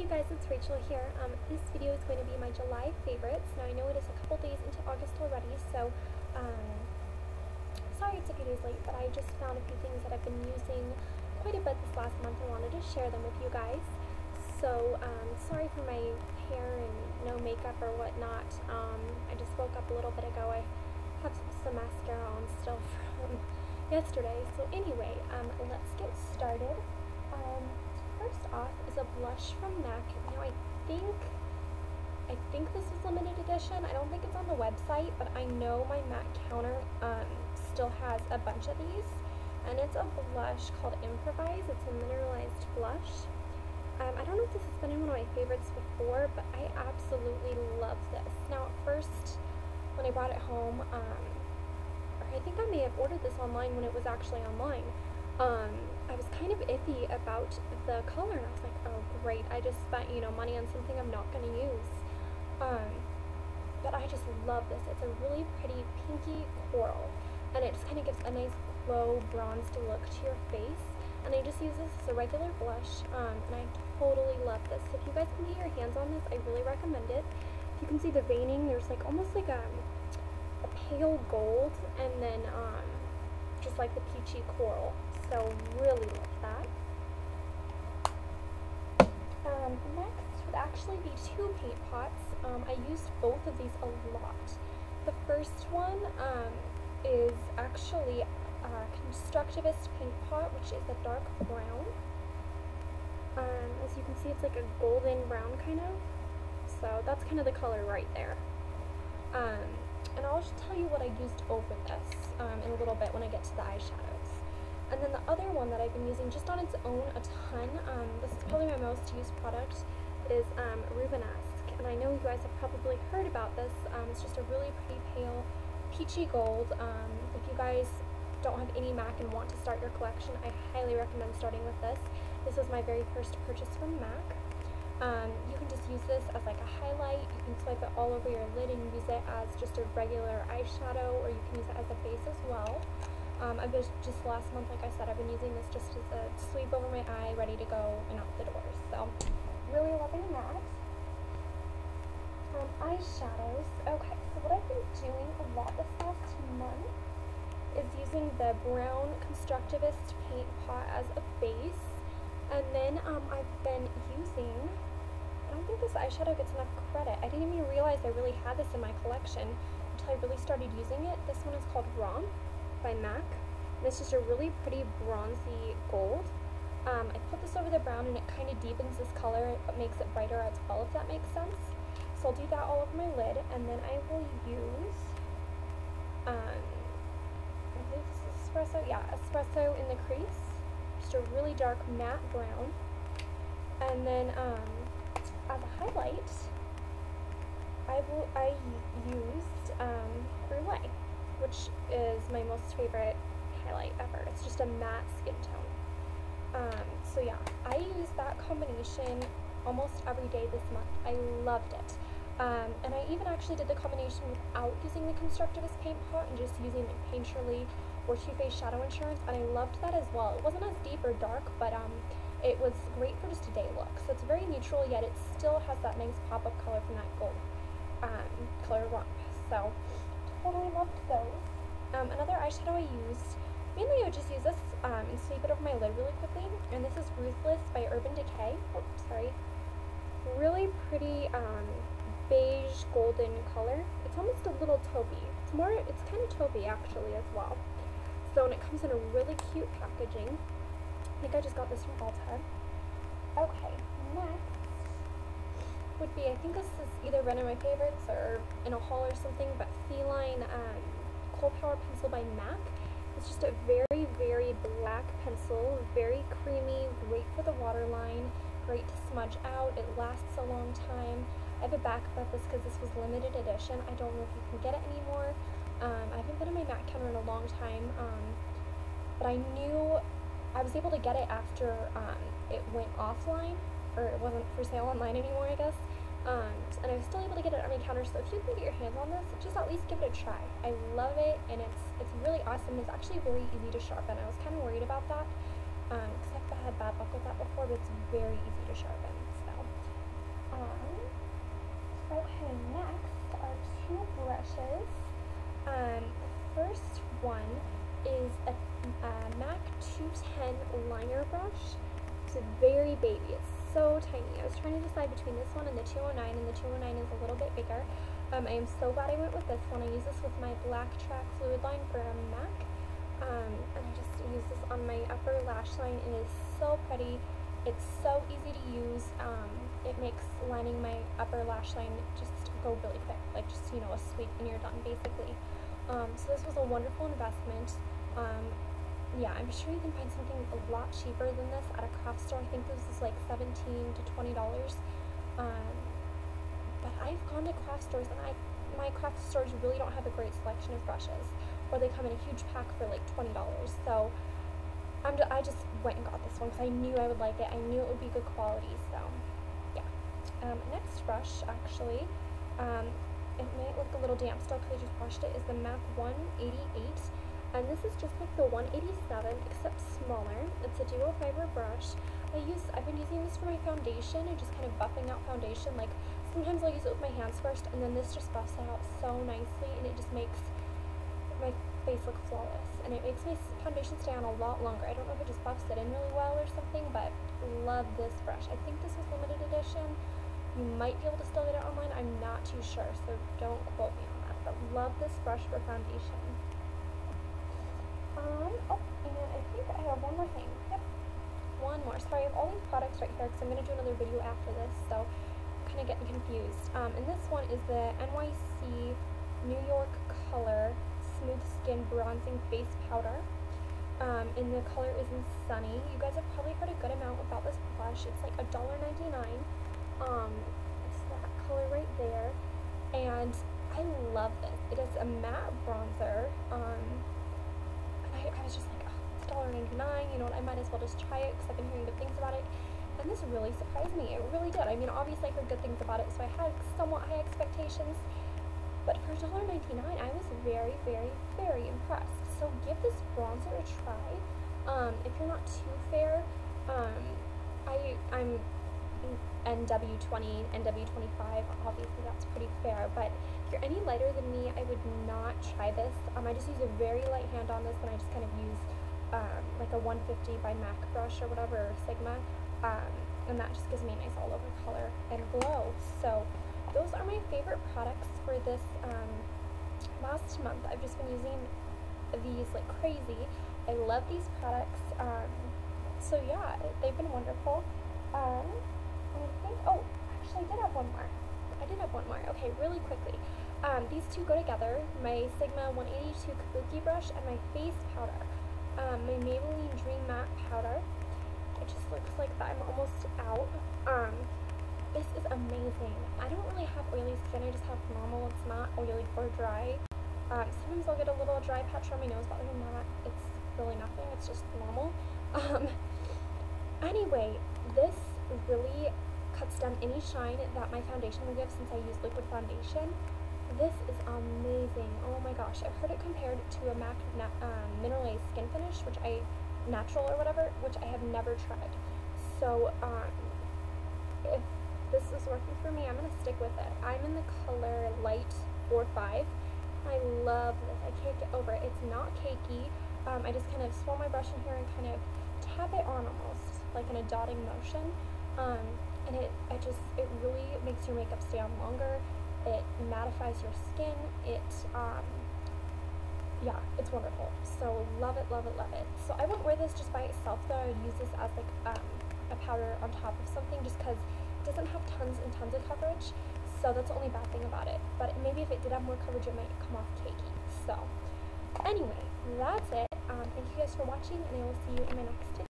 you guys, it's Rachel here. This video is going to be my July favorites. Now I know it is a couple days into August already, so sorry it's a few days late, but I just found a few things that I've been using quite a bit this last month and wanted to share them with you guys. So sorry for my hair and no makeup or whatnot. I just woke up a little bit ago. I have some mascara on still from yesterday. So anyway, let's get started. First off is a blush from MAC. Now I think this is limited edition. I don't think it's on the website, but I know my MAC counter still has a bunch of these, and it's a blush called Improvise. It's a mineralized blush. I don't know if this has been in one of my favorites before, but I absolutely love this. Now at first, when I brought it home, or I think I may have ordered this online when it was actually online, I was kind of iffy about the color, and I was like, oh great, I just spent, money on something I'm not going to use. But I just love this. It's a really pretty pinky coral, and it just kind of gives a nice glow bronzed look to your face. And I just use this as a regular blush, and I totally love this. So if you guys can get your hands on this, I really recommend it. If you can see the veining, there's like almost like a pale gold, and then just like the peachy coral. So really love that. Next would actually be two paint pots. I used both of these a lot. The first one is actually a Constructivist paint pot, which is a dark brown. As you can see, it's like a golden brown kind of. So that's kind of the color right there. And I'll just tell you what I used over this in a little bit when I get to the eyeshadows. And then the other one that I've been using just on its own a ton, this is probably my most used product, is Rubenesque. And I know you guys have probably heard about this. It's just a really pretty pale peachy gold. If you guys don't have any MAC and want to start your collection, I highly recommend starting with this. This was my very first purchase from MAC. You can just use this as like a highlight. You can swipe it all over your lid and use it as just a regular eyeshadow, or you can use it as a base as well. I've just last month, like I said, I've been using this just as a sweep over my eye, ready to go and out the doors. So really loving that. Eyeshadows. Okay, so what I've been doing a lot this last month is using the brown Constructivist paint pot as a base, and then I've been using, I don't think this eyeshadow gets enough credit. I didn't even realize I really had this in my collection until I really started using it. This one is called Rom by MAC, and it's just a really pretty bronzy gold. I put this over the brown, and it kind of deepens this color, but makes it brighter as well, if that makes sense. So I'll do that all over my lid, and then I will use, I believe this is Espresso, yeah, Espresso in the crease, just a really dark matte brown, and then as a highlight, I used Brulee, which is my most favorite highlight ever. It's just a matte skin tone. So yeah, I used that combination almost every day this month. I loved it. And I even actually did the combination without using the Constructivist paint pot and just using like Painterly or Too Faced Shadow Insurance, and I loved that as well. It wasn't as deep or dark, but it was great for just a day look. So it's very neutral, yet it still has that nice pop-up color from that gold color rump. So totally loved those. Another eyeshadow I used, mainly I would just use this and sweep it over my lid really quickly, and this is Ruthless by Urban Decay. Oh, sorry. Really pretty beige golden color. It's almost a little taupey. It's kind of taupey actually as well. So, and it comes in a really cute packaging. I think I just got this from Ulta. Okay, next would be, I think this is either one of my favorites or in a haul or something, but Feline Kohl Power Pencil by MAC. It's just a very, very black pencil, very creamy, great for the waterline, great to smudge out. It lasts a long time. I have a backup of this because this was limited edition. I don't know if you can get it anymore. I haven't been on my MAC counter in a long time, but I knew I was able to get it after it went offline, or it wasn't for sale online anymore, I guess. And I was still able to get it on my counter, so if you can get your hands on this, just at least give it a try. I love it, and it's really awesome. It's actually very easy to sharpen. I was kind of worried about that, because I've had bad luck with that before, but it's very easy to sharpen. So Okay, next are two brushes. The first one is a MAC 210 liner brush. It's a very baby. It's so tiny. I was trying to decide between this one and the 209, and the 209 is a little bit bigger. I am so glad I went with this one. I use this with my Black Track fluid line for a MAC. And I just use this on my upper lash line. It is so pretty. It's so easy to use. It makes lining my upper lash line just go really quick, like just, you know, a sweep and you're done, basically. So this was a wonderful investment. Yeah, I'm sure you can find something a lot cheaper than this at a craft store. I think this is like $17 to $20. But I've gone to craft stores, and my craft stores really don't have a great selection of brushes, or they come in a huge pack for like $20. So I just went and got this one because I knew I would like it. I knew it would be good quality. So yeah. Next brush, actually, it might look a little damp still because I just washed it, is the MAC 188. And this is just like the 187, except smaller. It's a dual fiber brush. I've been using this for my foundation and just kind of buffing out foundation. Like, sometimes I'll use it with my hands first, and then this just buffs it out so nicely, and it just makes my face look flawless. And it makes my foundation stay on a lot longer. I don't know if it just buffs it in really well or something, but love this brush. I think this was limited edition. You might be able to still get it online. I'm not too sure, so don't quote me on that. But love this brush for foundation. Oh, and I think I have one more thing. Yep, one more. Sorry, I have all these products right here because I'm going to do another video after this, so I'm kind of getting confused. And this one is the NYC New York Color Smooth Skin Bronzing Face Powder. And the color is in Sunny. You guys have probably heard a good amount about this blush. It's like $1.99. It's that color right there. And I love this. It is a matte bronzer. I was just like, oh, it's $1.99, you know what, I might as well just try it because I've been hearing good things about it. And this really surprised me. It really did. I mean, obviously I heard good things about it, so I had somewhat high expectations. But for $1.99, I was very, very, very impressed. So give this bronzer a try. If you're not too fair, I'm NW20, NW25, obviously that's pretty fair, but if you're any lighter than me, I would not try this. I just use a very light hand on this, and I just kind of use like a 150 by MAC brush or whatever, or Sigma, and that just gives me a nice all over color and glow. So those are my favorite products for this last month. I've just been using these like crazy. I love these products. So yeah, they've been wonderful. And I think, oh, actually I did have one more. Okay, really quickly. These two go together, my Sigma 182 Kabuki brush and my face powder. My Maybelline Dream Matte powder. It just looks like that. I'm almost out. This is amazing. I don't really have oily skin, I just have normal. It's not oily or dry. Sometimes I'll get a little dry patch on my nose, but other than that, it's really nothing. It's just normal. Anyway, this really cuts down any shine that my foundation will give since I use liquid foundation. This is amazing. Oh my gosh. I've heard it compared to a MAC Mineral Skin Finish, natural or whatever, which I have never tried. So, if this is working for me, I'm going to stick with it. I'm in the color Light 45. I love this. I can't get over it. It's not cakey. I just kind of swirl my brush in here and kind of tap it on almost, like in a dotting motion. And it really makes your makeup stay on longer. It mattifies your skin. Yeah, it's wonderful. So love it, love it, love it. So I wouldn't wear this just by itself though. I would use this as like a powder on top of something just because it doesn't have tons and tons of coverage. So that's the only bad thing about it. But maybe if it did have more coverage, it might come off cakey. So anyway, that's it. Thank you guys for watching, and I will see you in my next video.